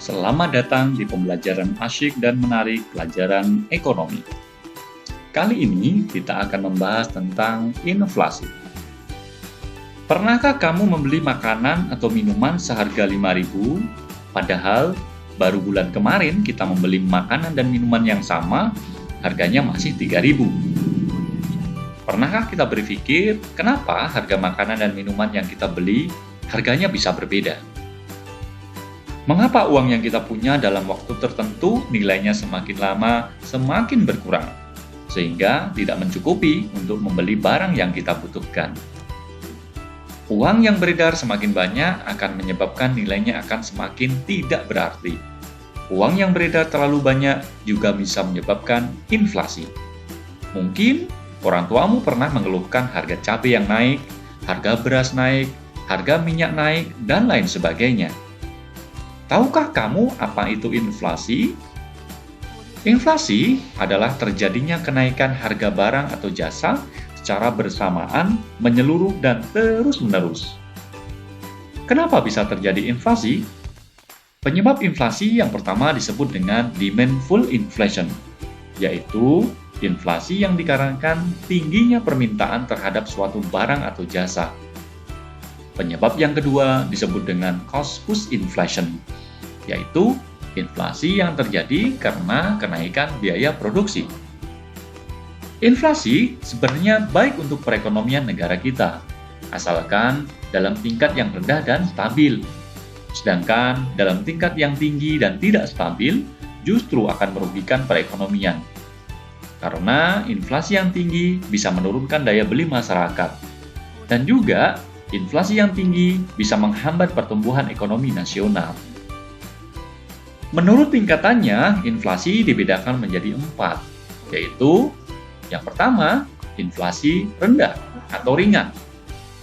Selamat datang di pembelajaran asyik dan menarik pelajaran ekonomi. Kali ini kita akan membahas tentang inflasi. Pernahkah kamu membeli makanan atau minuman seharga 5.000, padahal baru bulan kemarin kita membeli makanan dan minuman yang sama, harganya masih 3.000? Pernahkah kita berpikir kenapa harga makanan dan minuman yang kita beli harganya bisa berbeda? Mengapa uang yang kita punya dalam waktu tertentu nilainya semakin lama semakin berkurang, sehingga tidak mencukupi untuk membeli barang yang kita butuhkan? Uang yang beredar semakin banyak akan menyebabkan nilainya akan semakin tidak berarti. Uang yang beredar terlalu banyak juga bisa menyebabkan inflasi. Mungkin orang tuamu pernah mengeluhkan harga cabai yang naik, harga beras naik, harga minyak naik, dan lain sebagainya. Tahukah kamu apa itu inflasi? Inflasi adalah terjadinya kenaikan harga barang atau jasa secara bersamaan, menyeluruh, dan terus-menerus. Kenapa bisa terjadi inflasi? Penyebab inflasi yang pertama disebut dengan demandful inflation, yaitu inflasi yang dikarenakan tingginya permintaan terhadap suatu barang atau jasa. Penyebab yang kedua disebut dengan cost push inflation, yaitu inflasi yang terjadi karena kenaikan biaya produksi. Inflasi sebenarnya baik untuk perekonomian negara kita, asalkan dalam tingkat yang rendah dan stabil. Sedangkan dalam tingkat yang tinggi dan tidak stabil, justru akan merugikan perekonomian. Karena inflasi yang tinggi bisa menurunkan daya beli masyarakat. Dan juga, inflasi yang tinggi bisa menghambat pertumbuhan ekonomi nasional. Menurut tingkatannya, inflasi dibedakan menjadi 4, yaitu yang pertama, inflasi rendah atau ringan,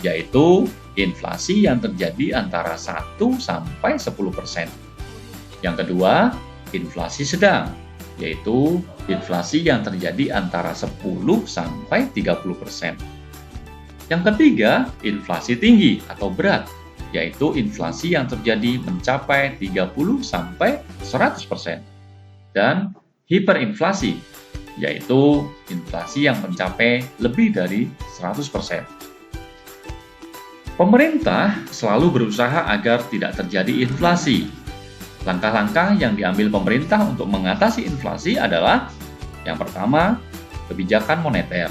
yaitu inflasi yang terjadi antara 1 sampai 10%. Yang kedua, inflasi sedang, yaitu inflasi yang terjadi antara 10 sampai 30%. Yang ketiga, inflasi tinggi atau berat, yaitu inflasi yang terjadi mencapai 30 sampai 100%. Dan hiperinflasi, yaitu inflasi yang mencapai lebih dari 100%. Pemerintah selalu berusaha agar tidak terjadi inflasi. Langkah-langkah yang diambil pemerintah untuk mengatasi inflasi adalah yang pertama, kebijakan moneter,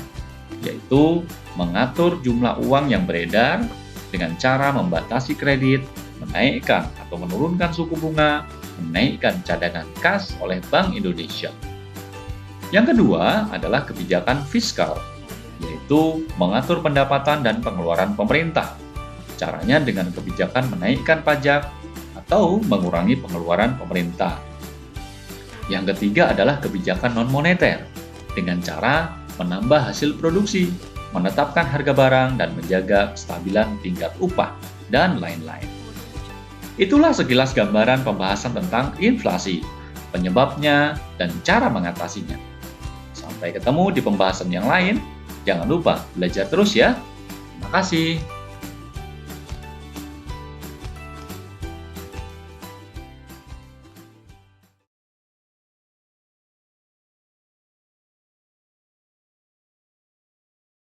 yaitu mengatur jumlah uang yang beredar dengan cara membatasi kredit, menaikkan atau menurunkan suku bunga, menaikkan cadangan kas oleh Bank Indonesia. Yang kedua adalah kebijakan fiskal, yaitu mengatur pendapatan dan pengeluaran pemerintah. Caranya dengan kebijakan menaikkan pajak atau mengurangi pengeluaran pemerintah. Yang ketiga adalah kebijakan non-moneter, dengan cara menambah hasil produksi, menetapkan harga barang, dan menjaga kestabilan tingkat upah, dan lain-lain. Itulah sekilas gambaran pembahasan tentang inflasi, penyebabnya, dan cara mengatasinya. Sampai ketemu di pembahasan yang lain. Jangan lupa belajar terus ya. Terima kasih.